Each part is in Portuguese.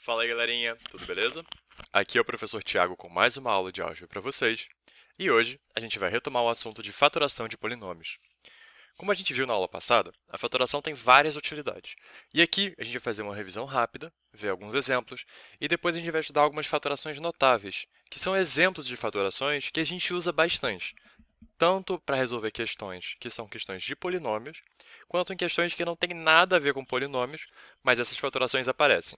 Fala aí, galerinha, tudo beleza? Aqui é o professor Tiago com mais uma aula de álgebra para vocês. E hoje a gente vai retomar o assunto de fatoração de polinômios. Como a gente viu na aula passada, a fatoração tem várias utilidades. E aqui a gente vai fazer uma revisão rápida, ver alguns exemplos, e depois a gente vai estudar algumas fatorações notáveis, que são exemplos de fatorações que a gente usa bastante, tanto para resolver questões que são questões de polinômios, quanto em questões que não têm nada a ver com polinômios, mas essas fatorações aparecem.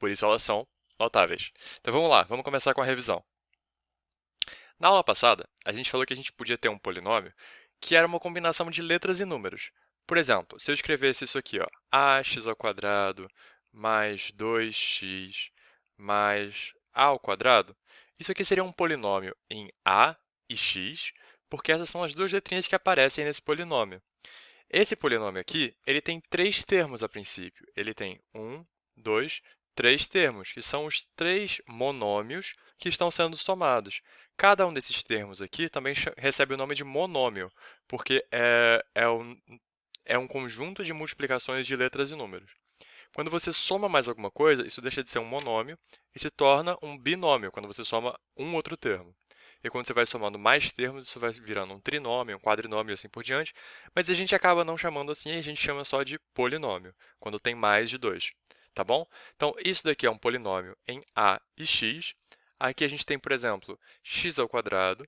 Por isso elas são notáveis. Então vamos lá, vamos começar com a revisão. Na aula passada, a gente falou que a gente podia ter um polinômio que era uma combinação de letras e números. Por exemplo, se eu escrevesse isso aqui, ó, ax ao quadrado mais 2x mais a ao quadrado, isso aqui seria um polinômio em a e x, porque essas são as duas letrinhas que aparecem nesse polinômio. Esse polinômio aqui, ele tem três termos a princípio. Ele tem um, dois, três termos, que são os três monômios que estão sendo somados. Cada um desses termos aqui também recebe o nome de monômio, porque é um conjunto de multiplicações de letras e números. Quando você soma mais alguma coisa, isso deixa de ser um monômio e se torna um binômio, quando você soma um outro termo. E quando você vai somando mais termos, isso vai virando um trinômio, um quadrinômio e assim por diante. Mas a gente acaba não chamando assim, a gente chama só de polinômio, quando tem mais de dois. Tá bom? Então, isso daqui é um polinômio em a e x. Aqui a gente tem, por exemplo, x ao quadrado,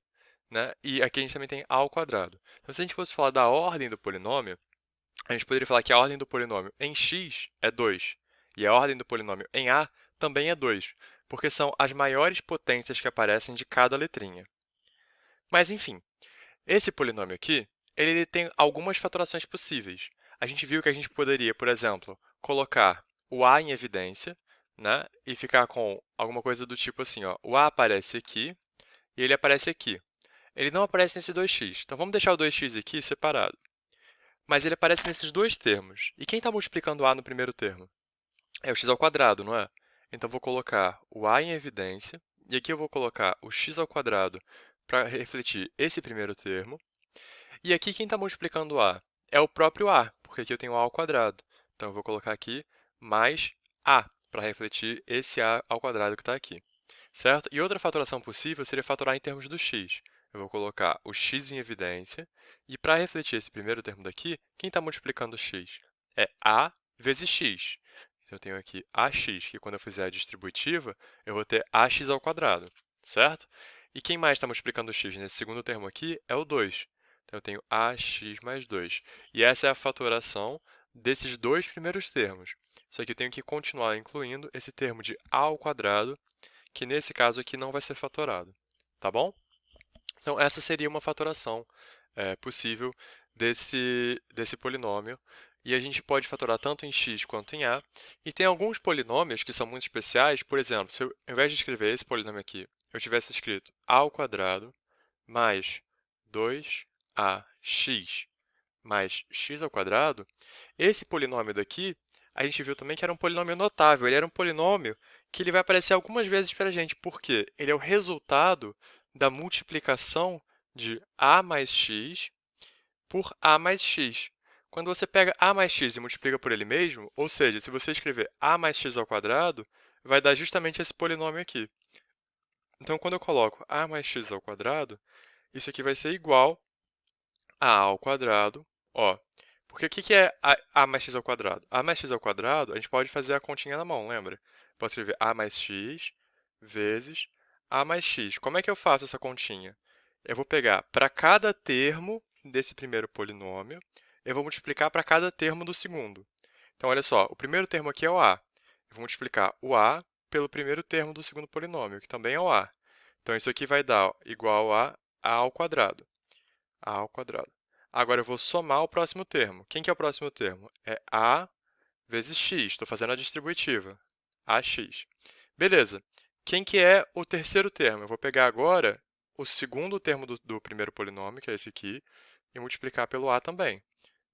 né? E aqui a gente também tem a ao quadrado. Então, se a gente fosse falar da ordem do polinômio, a gente poderia falar que a ordem do polinômio em x é 2 e a ordem do polinômio em a também é 2, porque são as maiores potências que aparecem de cada letrinha. Mas, enfim, esse polinômio aqui, ele tem algumas fatorações possíveis. A gente viu que a gente poderia, por exemplo, colocar o a em evidência, né, e ficar com alguma coisa do tipo assim, ó, o a aparece aqui e ele aparece aqui. Ele não aparece nesse 2x, então vamos deixar o 2x aqui separado. Mas ele aparece nesses dois termos. E quem está multiplicando a no primeiro termo? É o x ao quadrado, não é? Então, vou colocar o a em evidência. E aqui eu vou colocar o x ao quadrado para refletir esse primeiro termo. E aqui quem está multiplicando a? É o próprio a, porque aqui eu tenho a ao quadrado. Então, eu vou colocar aqui mais a, para refletir esse a ao quadrado que está aqui. Certo? E outra fatoração possível seria fatorar em termos do x. Eu vou colocar o x em evidência, e para refletir esse primeiro termo daqui, quem está multiplicando o x? É a vezes x. Então, eu tenho aqui ax, que quando eu fizer a distributiva, eu vou ter ax ao quadrado, certo? E quem mais está multiplicando o x nesse segundo termo aqui é o 2. Então, eu tenho ax mais 2. E essa é a fatoração desses dois primeiros termos. Só que eu tenho que continuar incluindo esse termo de a ao quadrado, que nesse caso aqui não vai ser fatorado, tá bom? Então, essa seria uma fatoração possível desse polinômio. E a gente pode fatorar tanto em x quanto em a. E tem alguns polinômios que são muito especiais. Por exemplo, se eu, ao invés de escrever esse polinômio aqui, eu tivesse escrito a ao quadrado mais 2ax mais x ao quadrado, esse polinômio daqui, a gente viu também que era um polinômio notável. Ele era um polinômio que ele vai aparecer algumas vezes para a gente. Por quê? Ele é o resultado da multiplicação de a mais x por a mais x. Quando você pega a mais x e multiplica por ele mesmo, ou seja, se você escrever a mais x ao quadrado, vai dar justamente esse polinômio aqui. Então, quando eu coloco a mais x ao quadrado, isso aqui vai ser igual a ao quadrado, ó. Porque o que é a mais x ao quadrado? A mais x ao quadrado, a gente pode fazer a continha na mão, lembra? Posso escrever a mais x vezes a mais x. Como é que eu faço essa continha? Eu vou pegar para cada termo desse primeiro polinômio, eu vou multiplicar para cada termo do segundo. Então, olha só, o primeiro termo aqui é o a. Eu vou multiplicar o a pelo primeiro termo do segundo polinômio, que também é o a. Então, isso aqui vai dar igual a ao quadrado. A ao quadrado. Agora, eu vou somar o próximo termo. Quem que é o próximo termo? É a vezes x. Estou fazendo a distributiva. ax. Beleza. Quem que é o terceiro termo? Eu vou pegar agora o segundo termo do primeiro polinômio, que é esse aqui, e multiplicar pelo a também.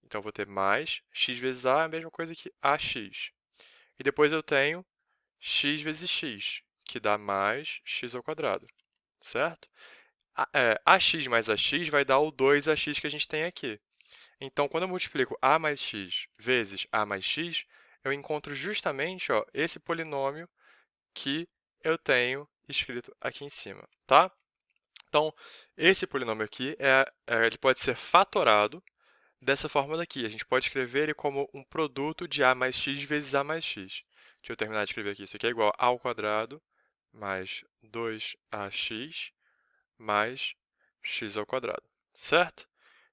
Então, eu vou ter mais x vezes a, a mesma coisa que ax. E depois eu tenho x vezes x, que dá mais x ao quadrado, certo? Ax mais ax vai dar o 2ax que a gente tem aqui. Então, quando eu multiplico a mais x vezes a mais x, eu encontro justamente, ó, esse polinômio que eu tenho escrito aqui em cima, tá? Então, esse polinômio aqui, ele pode ser fatorado dessa forma daqui. A gente pode escrever ele como um produto de a mais x vezes a mais x. Deixa eu terminar de escrever aqui. Isso aqui é igual a ao quadrado mais 2ax mais x ao quadrado, certo?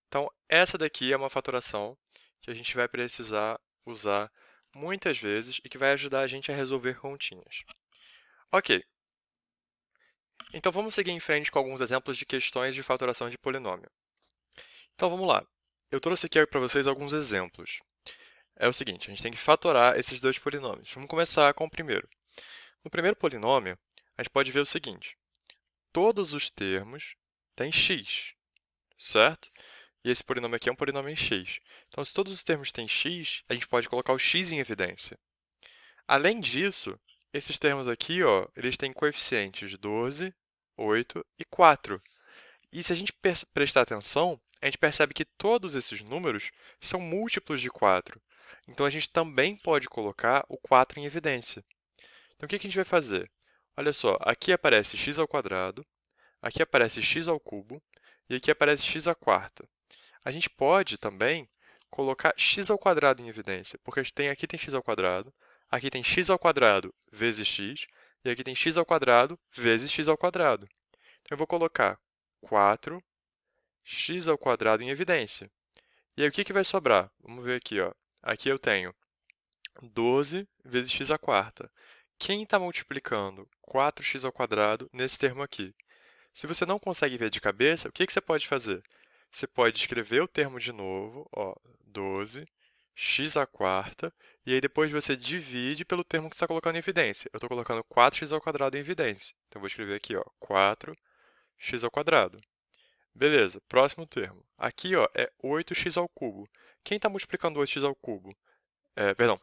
Então, essa daqui é uma fatoração que a gente vai precisar usar muitas vezes e que vai ajudar a gente a resolver continhas. Ok, então vamos seguir em frente com alguns exemplos de questões de fatoração de polinômio. Então vamos lá. Eu trouxe aqui para vocês alguns exemplos. É o seguinte, a gente tem que fatorar esses dois polinômios. Vamos começar com o primeiro. No primeiro polinômio, a gente pode ver o seguinte. Todos os termos têm x, certo? E esse polinômio aqui é um polinômio em x. Então, se todos os termos têm x, a gente pode colocar o x em evidência. Além disso, esses termos aqui, ó, eles têm coeficientes 12, 8 e 4. E se a gente prestar atenção, a gente percebe que todos esses números são múltiplos de 4. Então, a gente também pode colocar o 4 em evidência. Então, o que a gente vai fazer? Olha só, aqui aparece x ao quadrado, aqui aparece x ao cubo e aqui aparece x à quarta. A gente pode também colocar x ao quadrado em evidência, porque aqui tem x ao quadrado, aqui tem x ao quadrado vezes x, e aqui tem x ao quadrado vezes x ao quadrado. Então, eu vou colocar 4x ao quadrado em evidência. E aí, o que vai sobrar? Vamos ver aqui, ó. Aqui eu tenho 12 vezes x à quarta. Quem está multiplicando 4x ao quadrado nesse termo aqui? Se você não consegue ver de cabeça, o que você pode fazer? Você pode escrever o termo de novo, ó, 12, x à quarta, e aí depois você divide pelo termo que você está colocando em evidência. Eu estou colocando 4x ao quadrado em evidência. Então, vou escrever aqui, ó, 4x ao quadrado. Beleza, próximo termo. Aqui, ó, é 8x ao cubo. Quem está multiplicando 8x ao cubo? Perdão,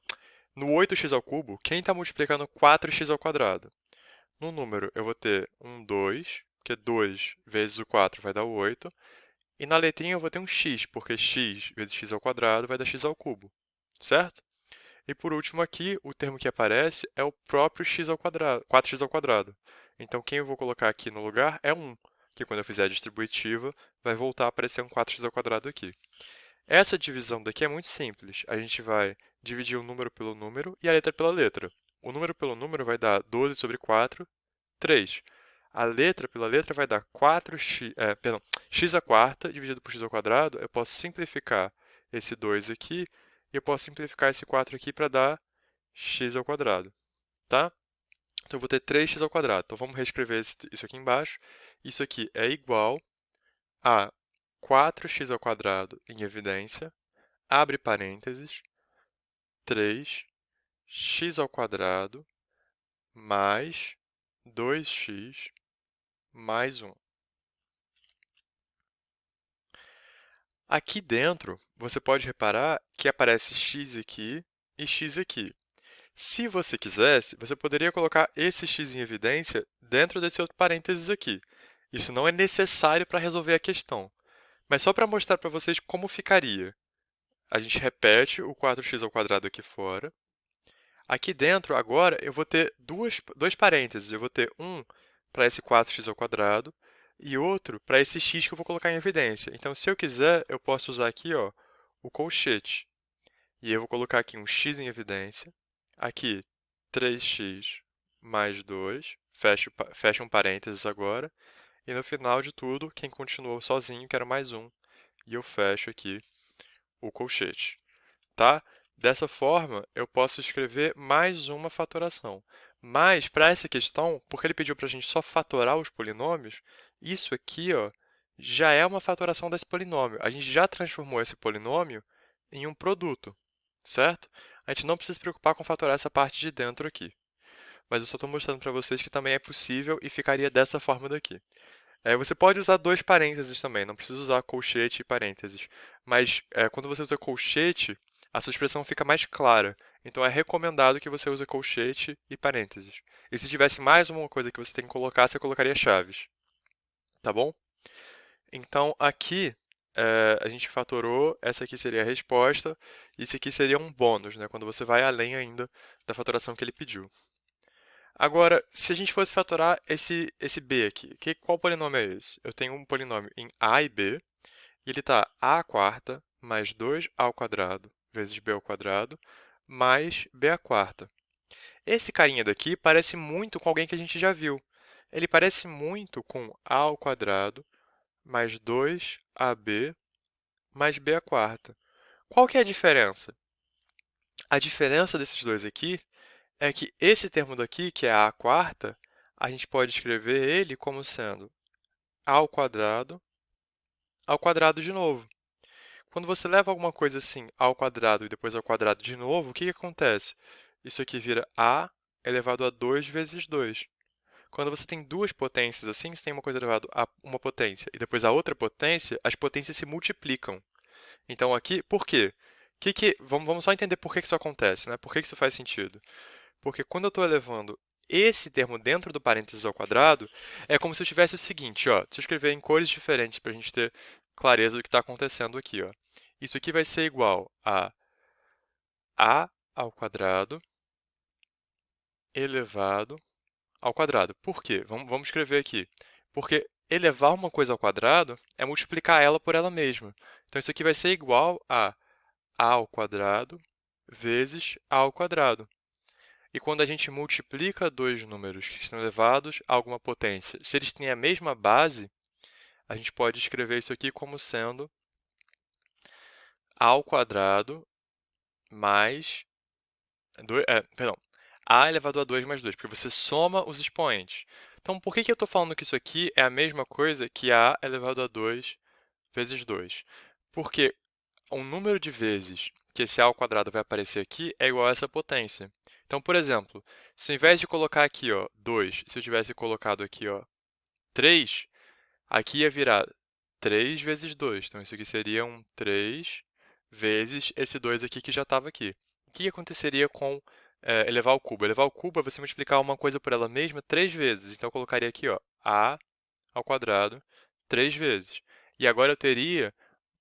no 8x ao cubo, quem está multiplicando 4x ao quadrado? No número, eu vou ter um 2, porque 2 vezes o 4 vai dar o 8. E na letrinha eu vou ter um x, porque x vezes x ao quadrado vai dar x ao cubo, certo? E por último aqui, o termo que aparece é o próprio x ao quadrado, 4x ao quadrado. Então, quem eu vou colocar aqui no lugar é 1, que quando eu fizer a distributiva, vai voltar a aparecer um 4x ao quadrado aqui. Essa divisão daqui é muito simples. A gente vai dividir o número pelo número e a letra pela letra. O número pelo número vai dar 12 sobre 4, 3. A letra pela letra vai dar 4x, x à quarta dividido por x ao quadrado. Eu posso simplificar esse 2 aqui e eu posso simplificar esse 4 aqui para dar x ao quadrado, tá? Então, eu vou ter 3x ao quadrado. Então, vamos reescrever isso aqui embaixo. Isso aqui é igual a 4x ao quadrado em evidência, abre parênteses, 3x ao quadrado mais 2x mais 1. Aqui dentro, você pode reparar que aparece x aqui e x aqui. Se você quisesse, você poderia colocar esse x em evidência dentro desse outro parênteses aqui. Isso não é necessário para resolver a questão, mas só para mostrar para vocês como ficaria. A gente repete o 4x ao quadrado aqui fora. Aqui dentro, agora, eu vou ter dois parênteses. Eu vou ter um para esse 4x ao quadrado e outro para esse x que eu vou colocar em evidência. Então, se eu quiser, eu posso usar aqui, ó, o colchete. E eu vou colocar aqui um x em evidência. Aqui, 3x mais 2. Fecha um parênteses agora. E no final de tudo, quem continuou sozinho, quero mais um. E eu fecho aqui o colchete, tá? Dessa forma, eu posso escrever mais uma fatoração. Mas, para essa questão, porque ele pediu para a gente só fatorar os polinômios, isso aqui, ó, já é uma fatoração desse polinômio. A gente já transformou esse polinômio em um produto, certo? A gente não precisa se preocupar com fatorar essa parte de dentro aqui. Mas eu só estou mostrando para vocês que também é possível e ficaria dessa forma daqui. Você pode usar dois parênteses também, não precisa usar colchete e parênteses. Mas quando você usa colchete, a sua expressão fica mais clara. Então, é recomendado que você use colchete e parênteses. E se tivesse mais uma coisa que você tem que colocar, você colocaria chaves. Tá bom? Então, aqui a gente fatorou, essa aqui seria a resposta, e esse aqui seria um bônus, né, quando você vai além ainda da fatoração que ele pediu. Agora, se a gente fosse fatorar esse b aqui, qual polinômio é esse? Eu tenho um polinômio em a e b, e ele está a quarta mais 2a ao quadrado vezes b ao quadrado mais b à quarta. Esse carinha daqui parece muito com alguém que a gente já viu. Ele parece muito com a ao quadrado mais 2ab mais b à quarta. Qual que é a diferença? A diferença desses dois aqui é que esse termo daqui, que é a quarta, a gente pode escrever ele como sendo a ao quadrado de novo. Quando você leva alguma coisa assim ao quadrado e depois ao quadrado de novo, o que acontece? Isso aqui vira a elevado a 2 vezes 2. Quando você tem duas potências assim, você tem uma coisa elevada a uma potência e depois a outra potência, as potências se multiplicam. Então aqui, por quê? Vamos só entender por que isso acontece, né? Por que isso faz sentido? Porque quando eu estou elevando esse termo dentro do parênteses ao quadrado, é como se eu tivesse o seguinte, ó, deixa eu escrever em cores diferentes para a gente ter clareza do que está acontecendo aqui. Ó. Isso aqui vai ser igual a ao quadrado elevado ao quadrado. Por quê? Vamos escrever aqui. Porque elevar uma coisa ao quadrado é multiplicar ela por ela mesma. Então, isso aqui vai ser igual a ao quadrado vezes a ao quadrado. E quando a gente multiplica dois números que estão elevados a alguma potência, se eles têm a mesma base, a gente pode escrever isso aqui como sendo a ao quadrado mais perdão, a elevado a 2 mais 2, porque você soma os expoentes. Então, por que eu estou falando que isso aqui é a mesma coisa que a elevado a 2 vezes 2? Porque o número de vezes que esse a ao quadrado vai aparecer aqui é igual a essa potência. Então, por exemplo, se ao invés de colocar aqui ó, 2, se eu tivesse colocado aqui ó, 3, aqui ia virar 3 vezes 2. Então, isso aqui seria um 3 vezes esse 2 aqui que já estava aqui. O que aconteceria com elevar ao cubo? Elevar ao cubo é você multiplicar uma coisa por ela mesma 3 vezes. Então, eu colocaria aqui ó, a ao quadrado 3 vezes. E agora eu teria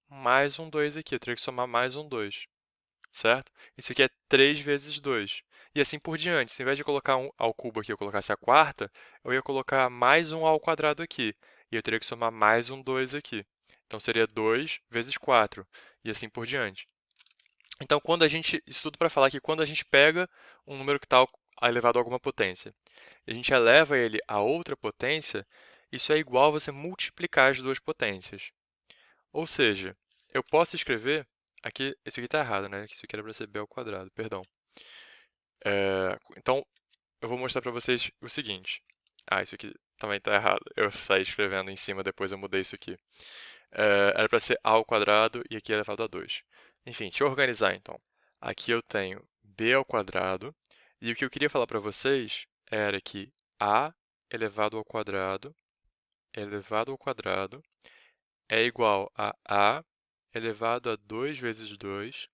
mais um 2 aqui. Eu teria que somar mais um 2, certo? Isso aqui é 3 vezes 2. E assim por diante. Se ao invés de colocar um ao cubo aqui, eu colocasse a quarta, eu ia colocar mais um ao quadrado aqui. E eu teria que somar mais um 2 aqui. Então, seria 2 vezes 4. E assim por diante. Então, isso tudo para falar que quando a gente pega um número que está elevado a alguma potência, e a gente eleva ele a outra potência, isso é igual a você multiplicar as duas potências. Ou seja, eu posso escrever, aqui, isso aqui está errado, né? Isso aqui era para ser b ao quadrado, perdão. Então, eu vou mostrar para vocês o seguinte. Ah, isso aqui também está errado. Eu saí escrevendo em cima, depois eu mudei isso aqui. Era para ser a ao quadrado e aqui é elevado a 2. Enfim, deixa eu organizar então. Aqui eu tenho b ao quadrado, e o que eu queria falar para vocês era que a elevado ao quadrado é igual a elevado a 2 vezes 2,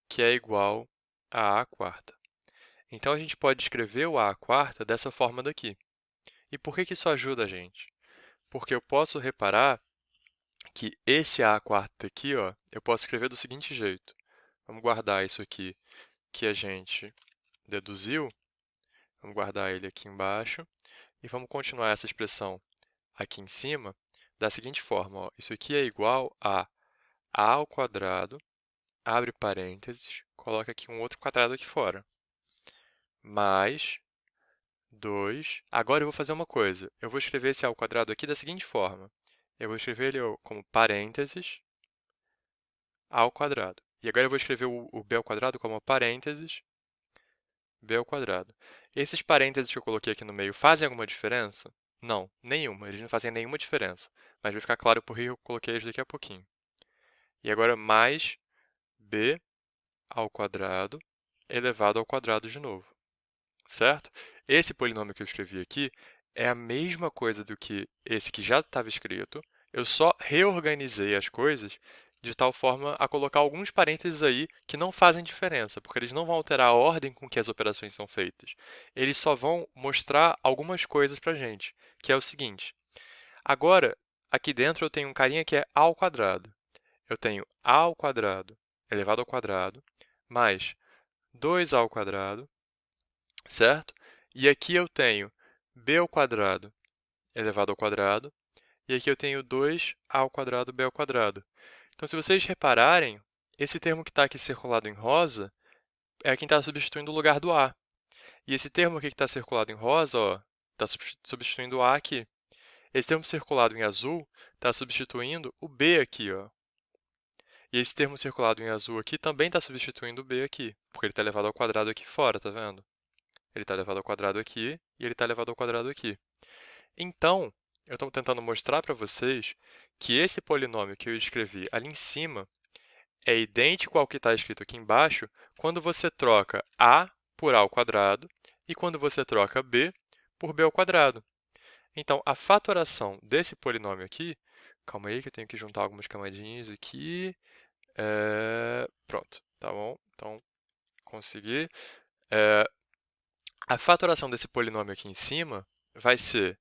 que é igual a a quarta. Então, a gente pode escrever o a quarta dessa forma daqui. E por que isso ajuda a gente? Porque eu posso reparar que esse a quarta aqui, ó, eu posso escrever do seguinte jeito. Vamos guardar isso aqui que a gente deduziu. Vamos guardar ele aqui embaixo. E vamos continuar essa expressão aqui em cima da seguinte forma. Ó. Isso aqui é igual a ao quadrado, abre parênteses, coloca aqui um outro quadrado aqui fora, mais 2. Agora eu vou fazer uma coisa. Eu vou escrever esse a ao quadrado aqui da seguinte forma. Eu vou escrever ele como parênteses a ao quadrado. E agora eu vou escrever o b ao quadrado como parênteses b ao quadrado. Esses parênteses que eu coloquei aqui no meio fazem alguma diferença? Não, nenhuma. Eles não fazem nenhuma diferença. Mas vai ficar claro por que eu coloquei eles daqui a pouquinho. E agora mais b ao quadrado elevado ao quadrado de novo. Certo? Esse polinômio que eu escrevi aqui é a mesma coisa do que esse que já estava escrito. Eu só reorganizei as coisas de tal forma a colocar alguns parênteses aí que não fazem diferença, porque eles não vão alterar a ordem com que as operações são feitas. Eles só vão mostrar algumas coisas para a gente, que é o seguinte. Agora, aqui dentro eu tenho um carinha que é a ao quadrado. Eu tenho a ao quadrado elevado ao quadrado mais 2a ao quadrado, certo? E aqui eu tenho b ao quadrado elevado ao quadrado, e aqui eu tenho 2a ao quadrado b ao quadrado. Então, se vocês repararem, esse termo que está aqui circulado em rosa é quem está substituindo o lugar do a. E esse termo aqui que está circulado em rosa, está substituindo o a aqui. Esse termo circulado em azul está substituindo o b aqui, ó. E esse termo circulado em azul aqui também está substituindo o b aqui, porque ele está elevado ao quadrado aqui fora, tá vendo? Ele está elevado ao quadrado aqui e ele está elevado ao quadrado aqui. Então, eu estou tentando mostrar para vocês que esse polinômio que eu escrevi ali em cima é idêntico ao que está escrito aqui embaixo quando você troca a por a ao quadrado e quando você troca b por b ao quadrado. Então, a fatoração desse polinômio aqui... Calma aí que eu tenho que juntar algumas camadinhas aqui. Pronto, tá bom? Então, consegui. A fatoração desse polinômio aqui em cima vai ser...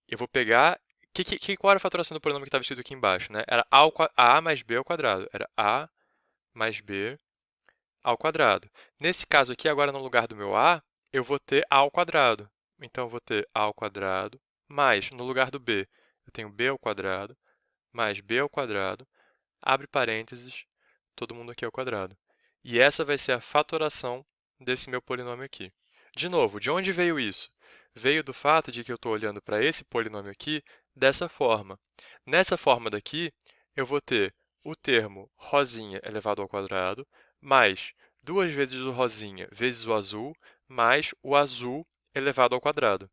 Eu vou pegar... Qual era a fatoração do polinômio que estava escrito aqui embaixo, né? Era a mais b ao quadrado. Era a mais b ao quadrado. Nesse caso aqui, agora no lugar do meu a, eu vou ter a ao quadrado. Então, eu vou ter a ao quadrado mais, no lugar do b, eu tenho b ao quadrado mais b ao quadrado, abre parênteses, todo mundo aqui ao quadrado. E essa vai ser a fatoração desse meu polinômio aqui. De novo, de onde veio isso? Veio do fato de que eu estou olhando para esse polinômio aqui dessa forma. Nessa forma daqui, eu vou ter o termo rosinha elevado ao quadrado, mais 2 vezes o rosinha vezes o azul, mais o azul elevado ao quadrado.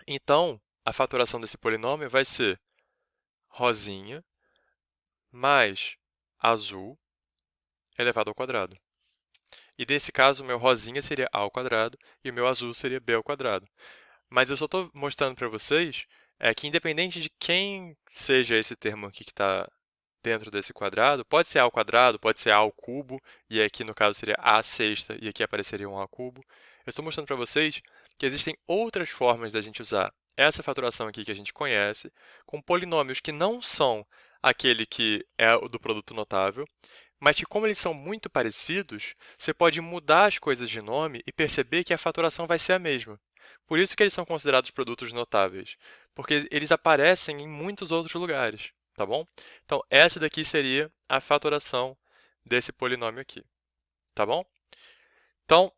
Então, a fatoração desse polinômio vai ser rosinha mais azul elevado ao quadrado. E nesse caso, o meu rosinha seria a ao quadrado e o meu azul seria b ao quadrado. Mas eu só estou mostrando para vocês que, independente de quem seja esse termo aqui que está dentro desse quadrado, pode ser a ao quadrado, pode ser a ao cubo, e aqui no caso seria a sexta, e aqui apareceria um a cubo. Eu estou mostrando para vocês que existem outras formas da gente usar essa fatoração aqui que a gente conhece, com polinômios que não são aquele que é o do produto notável, mas que, como eles são muito parecidos, você pode mudar as coisas de nome e perceber que a fatoração vai ser a mesma. Por isso que eles são considerados produtos notáveis, porque eles aparecem em muitos outros lugares, tá bom? Então, essa daqui seria a fatoração desse polinômio aqui, tá bom? Então,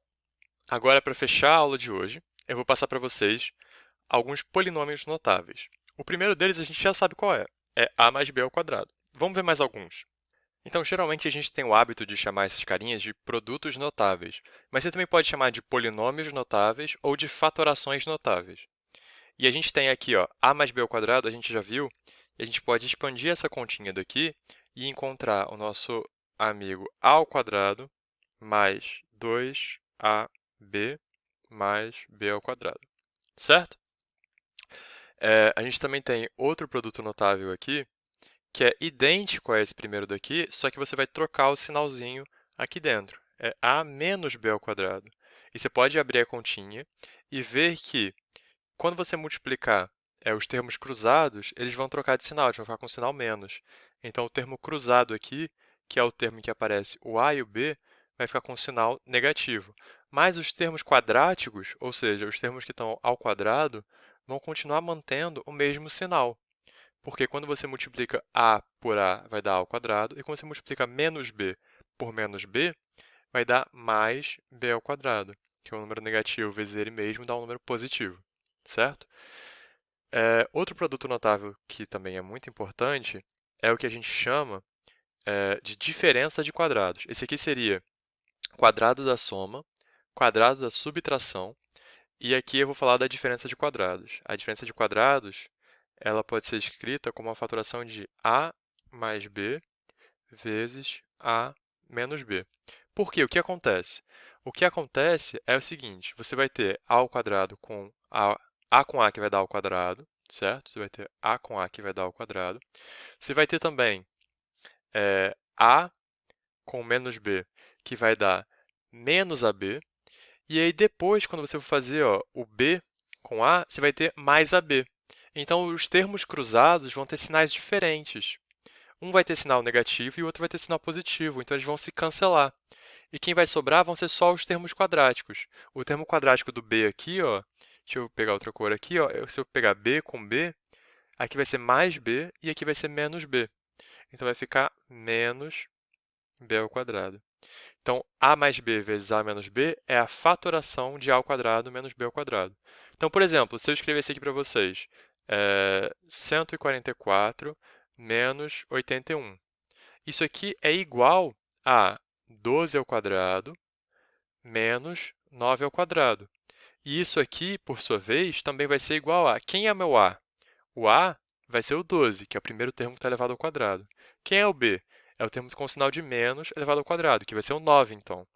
agora, para fechar a aula de hoje, eu vou passar para vocês alguns polinômios notáveis. O primeiro deles a gente já sabe qual é a mais b ao quadrado. Vamos ver mais alguns. Então, geralmente, a gente tem o hábito de chamar esses carinhas de produtos notáveis, mas você também pode chamar de polinômios notáveis ou de fatorações notáveis. E a gente tem aqui, ó, a mais b ao quadrado, a gente já viu, e a gente pode expandir essa continha daqui e encontrar o nosso amigo a ao quadrado mais 2ab mais b ao quadrado, certo? A gente também tem outro produto notável aqui, que é idêntico a esse primeiro daqui, só que você vai trocar o sinalzinho aqui dentro. É a menos b ao quadrado. E você pode abrir a continha e ver que, quando você multiplicar os termos cruzados, eles vão trocar de sinal, eles vão ficar com o sinal menos. Então, o termo cruzado aqui, que é o termo em que aparece o a e o b, vai ficar com o sinal negativo. Mas os termos quadráticos, ou seja, os termos que estão ao quadrado, vão continuar mantendo o mesmo sinal. Porque quando você multiplica a por a, vai dar a ao quadrado, e quando você multiplica menos b por menos b, vai dar mais b ao quadrado, que é um número negativo vezes ele mesmo dá um número positivo, certo? Outro produto notável que também é muito importante é o que a gente chama de diferença de quadrados. Esse aqui seria quadrado da soma, quadrado da subtração, e aqui eu vou falar da diferença de quadrados. A diferença de quadrados ela pode ser escrita como a fatoração de a mais b vezes a menos b. Por quê? O que acontece? O que acontece é o seguinte, você vai ter a ao quadrado com a com a que vai dar ao quadrado, certo? Você vai ter a com a que vai dar ao quadrado. Você vai ter também a com menos b, que vai dar menos ab. E aí depois, quando você for fazer o b com a, você vai ter mais ab. Então, os termos cruzados vão ter sinais diferentes. Um vai ter sinal negativo e o outro vai ter sinal positivo, então eles vão se cancelar. E quem vai sobrar vão ser só os termos quadráticos. O termo quadrático do b aqui, ó, deixa eu pegar outra cor aqui, ó, se eu pegar b com b, aqui vai ser mais b e aqui vai ser menos b. Então, vai ficar menos b ao quadrado. Então, a mais b vezes a menos b é a fatoração de a ao quadrado menos b ao quadrado. Então, por exemplo, se eu escrevesse aqui para vocês, 144 menos 81. Isso aqui é igual a 12 ao quadrado menos 9 ao quadrado. E isso aqui, por sua vez, também vai ser igual a... Quem é meu a? O a vai ser o 12, que é o primeiro termo que está elevado ao quadrado. Quem é o b? É o termo com sinal de menos elevado ao quadrado, que vai ser o 9, então.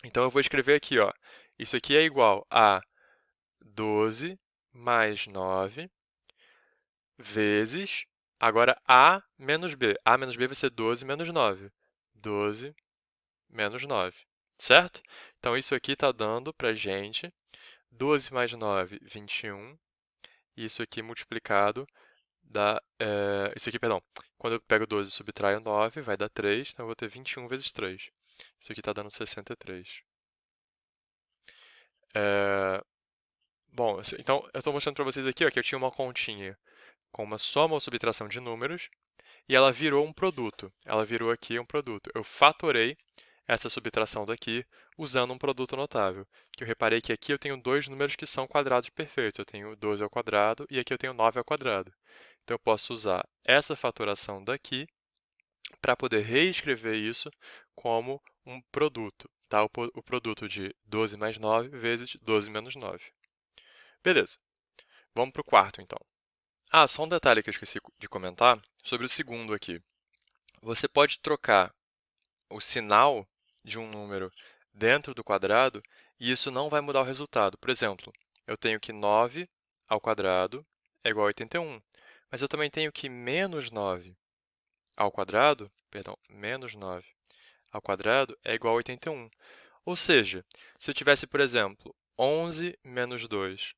Então, eu vou escrever aqui, ó, isso aqui é igual a 12 mais 9 vezes, agora a menos b. A menos b vai ser 12 menos 9. 12 menos 9, certo? Então, isso aqui está dando para a gente 12 mais 9, 21. E isso aqui multiplicado dá... isso aqui, perdão. Quando eu pego 12 e subtraio 9, vai dar 3. Então, eu vou ter 21 vezes 3. Isso aqui está dando 63. Bom, então, eu estou mostrando para vocês aqui ó, que eu tinha uma continha com uma soma ou subtração de números e ela virou um produto. Ela virou aqui um produto. Eu fatorei essa subtração daqui usando um produto notável. Que eu reparei que aqui eu tenho dois números que são quadrados perfeitos. Eu tenho 12 ao quadrado e aqui eu tenho 9 ao quadrado. Então, eu posso usar essa fatoração daqui para poder reescrever isso como um produto. Tá? O produto de 12 mais 9 vezes 12 menos 9. Beleza. Vamos para o quarto, então. Ah, só um detalhe que eu esqueci de comentar sobre o segundo aqui. Você pode trocar o sinal de um número dentro do quadrado e isso não vai mudar o resultado. Por exemplo, eu tenho que 9 ao quadrado é igual a 81, mas eu também tenho que menos 9 ao quadrado, perdão, menos 9 ao quadrado é igual a 81. Ou seja, se eu tivesse, por exemplo, 11 menos 2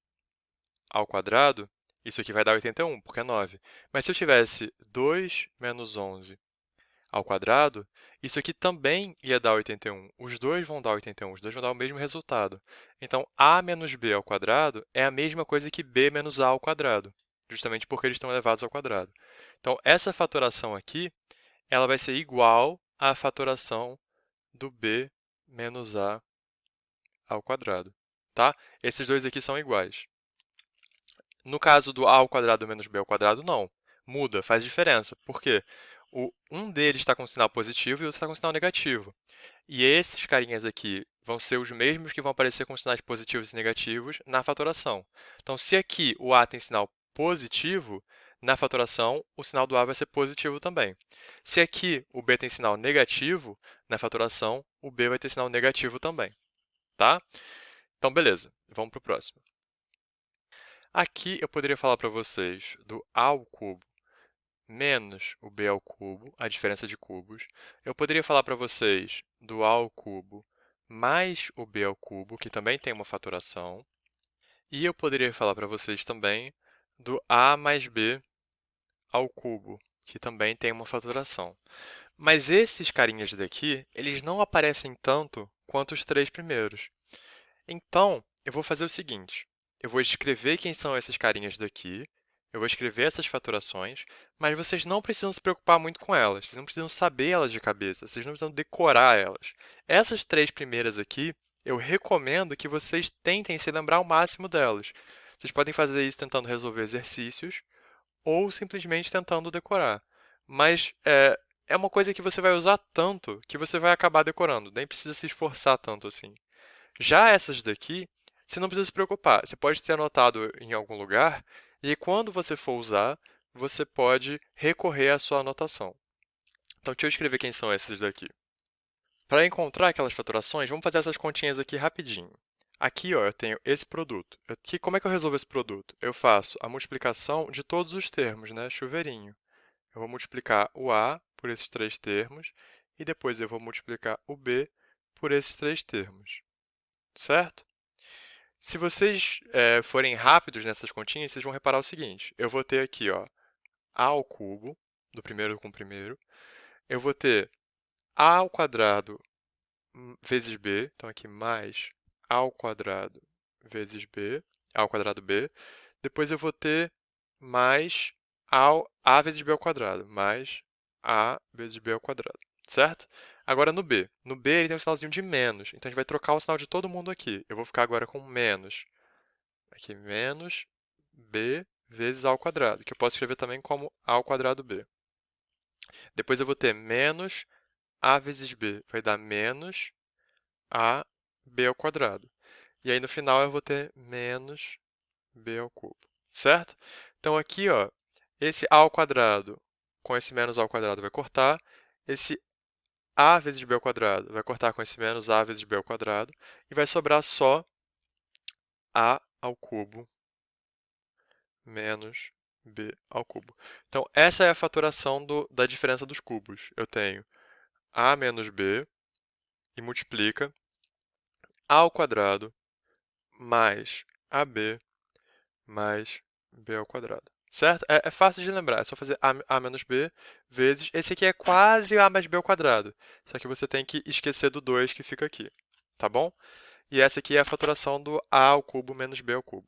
ao quadrado, isso aqui vai dar 81, porque é 9. Mas se eu tivesse 2 menos 11 ao quadrado, isso aqui também ia dar 81. Os dois vão dar 81, os dois vão dar o mesmo resultado. Então, a menos b ao quadrado é a mesma coisa que b menos a ao quadrado, justamente porque eles estão elevados ao quadrado. Então, essa fatoração aqui, ela vai ser igual à fatoração do b menos a ao quadrado, tá? Esses dois aqui são iguais. No caso do a ao quadrado menos b ao quadrado, não. Muda, faz diferença. Por quê? Um deles está com sinal positivo e o outro está com sinal negativo. E esses carinhas aqui vão ser os mesmos que vão aparecer com sinais positivos e negativos na fatoração. Então, se aqui o a tem sinal positivo, na fatoração o sinal do a vai ser positivo também. Se aqui o b tem sinal negativo, na fatoração o b vai ter sinal negativo também. Tá? Então, beleza. Vamos para o próximo. Aqui eu poderia falar para vocês do a ao cubo menos o b ao cubo, a diferença de cubos. Eu poderia falar para vocês do a ao cubo mais o b ao cubo, que também tem uma fatoração. E eu poderia falar para vocês também do a mais b ao cubo, que também tem uma fatoração. Mas esses carinhas daqui, eles não aparecem tanto quanto os três primeiros. Então, eu vou fazer o seguinte. Eu vou escrever quem são esses carinhas daqui, eu vou escrever essas fatorações, mas vocês não precisam se preocupar muito com elas, vocês não precisam saber elas de cabeça, vocês não precisam decorar elas. Essas três primeiras aqui, eu recomendo que vocês tentem se lembrar ao máximo delas. Vocês podem fazer isso tentando resolver exercícios ou simplesmente tentando decorar. Mas é uma coisa que você vai usar tanto que você vai acabar decorando, nem precisa se esforçar tanto assim. Já essas daqui, você não precisa se preocupar. Você pode ter anotado em algum lugar e quando você for usar, você pode recorrer à sua anotação. Então, deixa eu escrever quem são esses daqui. Para encontrar aquelas faturações, vamos fazer essas continhas aqui rapidinho. Aqui, ó, eu tenho esse produto. Como é que eu resolvo esse produto? Eu faço a multiplicação de todos os termos, né? Chuveirinho. Eu vou multiplicar o A por esses três termos e depois eu vou multiplicar o B por esses três termos. Certo? Se vocês forem rápidos nessas continhas, vocês vão reparar o seguinte. Eu vou ter aqui ó, a ao cubo, do primeiro com o primeiro. Eu vou ter a ao quadrado vezes b, então aqui mais a ao quadrado vezes b, a ao quadrado b. Depois eu vou ter mais a vezes b ao quadrado, mais a vezes b ao quadrado, certo? Agora no b. No b ele tem um sinalzinho de menos, então a gente vai trocar o sinal de todo mundo aqui. Eu vou ficar agora com menos. Aqui, menos b vezes a ao quadrado, que eu posso escrever também como a ao quadrado b. Depois eu vou ter menos a vezes b, vai dar menos a b ao quadrado. E aí no final eu vou ter menos b ao cubo, certo? Então aqui, ó, esse a ao quadrado com esse menos a ao quadrado vai cortar, esse a vezes b ao quadrado vai cortar com esse menos a vezes b ao quadrado, e vai sobrar só a ao cubo menos b ao cubo. Então, essa é a fatoração da diferença dos cubos. Eu tenho a menos b e multiplica a ao quadrado mais ab mais b ao quadrado. Certo? É fácil de lembrar, é só fazer a menos b vezes... Esse aqui é quase a mais b ao quadrado, só que você tem que esquecer do 2 que fica aqui, tá bom? E essa aqui é a fatoração do a ao cubo menos b ao cubo.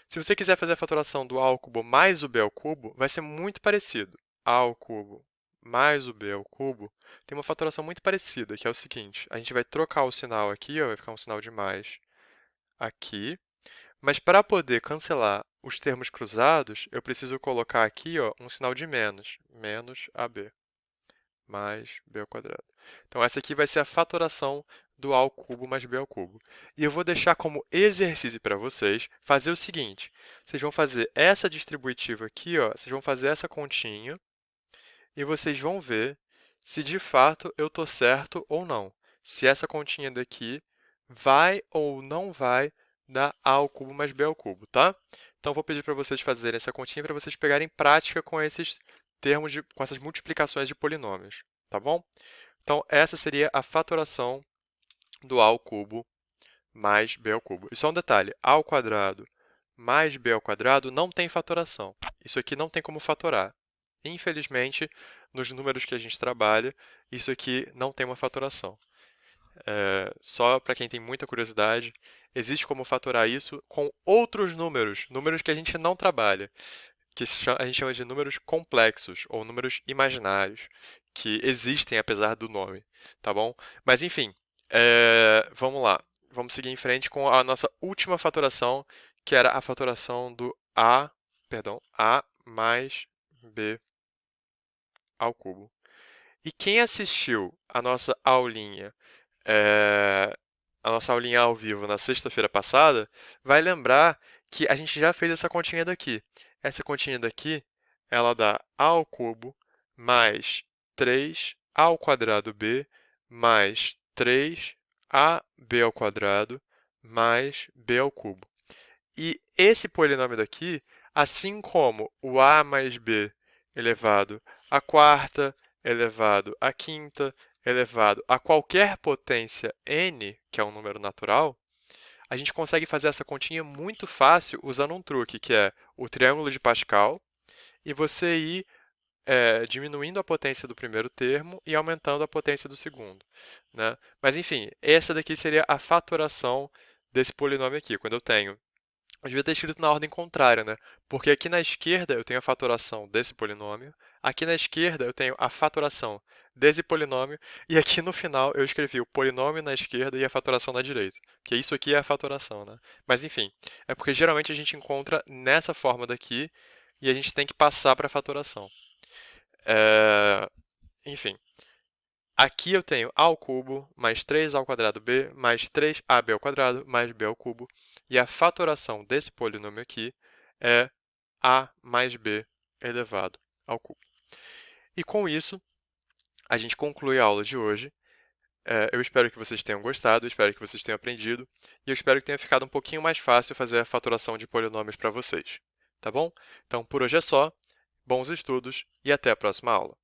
Se você quiser fazer a fatoração do a ao cubo mais o b ao cubo, vai ser muito parecido. A ao cubo mais o b ao cubo tem uma fatoração muito parecida, que é o seguinte. A gente vai trocar o sinal aqui, ó, vai ficar um sinal de mais aqui. Mas para poder cancelar os termos cruzados, eu preciso colocar aqui, ó, um sinal de menos. Menos ab mais b ao quadrado. Então, essa aqui vai ser a fatoração do a ao cubo mais b ao cubo. E eu vou deixar como exercício para vocês fazer o seguinte. Vocês vão fazer essa distributiva aqui, ó, vocês vão fazer essa continha e vocês vão ver se de fato eu estou certo ou não. Se essa continha daqui vai ou não vai dar a ao cubo mais b ao cubo, tá? Então, vou pedir para vocês fazerem essa continha para vocês pegarem prática com esses termos, com essas multiplicações de polinômios, tá bom? Então, essa seria a fatoração do a ao cubo mais b ao cubo. E só um detalhe, a ao quadrado mais b ao quadrado não tem fatoração. Isso aqui não tem como fatorar. Infelizmente, nos números que a gente trabalha, isso aqui não tem uma fatoração. Só para quem tem muita curiosidade, existe como fatorar isso com outros números, números que a gente não trabalha, que a gente chama de números complexos ou números imaginários, que existem apesar do nome, tá bom? Mas enfim, vamos lá. Vamos seguir em frente com a nossa última fatoração, que era a fatoração do a mais b ao cubo. E quem assistiu a nossa aulinha ao vivo na sexta-feira passada, vai lembrar que a gente já fez essa continha daqui. Essa continha daqui, ela dá a ao cubo mais 3 ao quadrado b mais 3ab ao quadrado mais b ao cubo. E esse polinômio daqui, assim como o a mais b elevado à quarta, elevado à quinta, elevado a qualquer potência n, que é um número natural, a gente consegue fazer essa continha muito fácil usando um truque, que é o triângulo de Pascal, e você ir diminuindo a potência do primeiro termo e aumentando a potência do segundo, né? Mas, enfim, essa daqui seria a fatoração desse polinômio aqui, quando eu tenho... Eu devia ter escrito na ordem contrária, né? Porque aqui na esquerda eu tenho a fatoração desse polinômio, aqui na esquerda eu tenho a fatoração desse polinômio, e aqui no final eu escrevi o polinômio na esquerda e a fatoração na direita. Que isso aqui é a fatoração, né? Mas enfim, é porque geralmente a gente encontra nessa forma daqui e a gente tem que passar para a fatoração. Enfim, aqui eu tenho a ao cubo mais 3 ao quadrado b mais 3ab ao quadrado mais b ao cubo. E a fatoração desse polinômio aqui é a mais b elevado ao cubo. E com isso, a gente conclui a aula de hoje. Eu espero que vocês tenham gostado, eu espero que vocês tenham aprendido. E eu espero que tenha ficado um pouquinho mais fácil fazer a fatoração de polinômios para vocês. Tá bom? Então, por hoje é só. Bons estudos e até a próxima aula.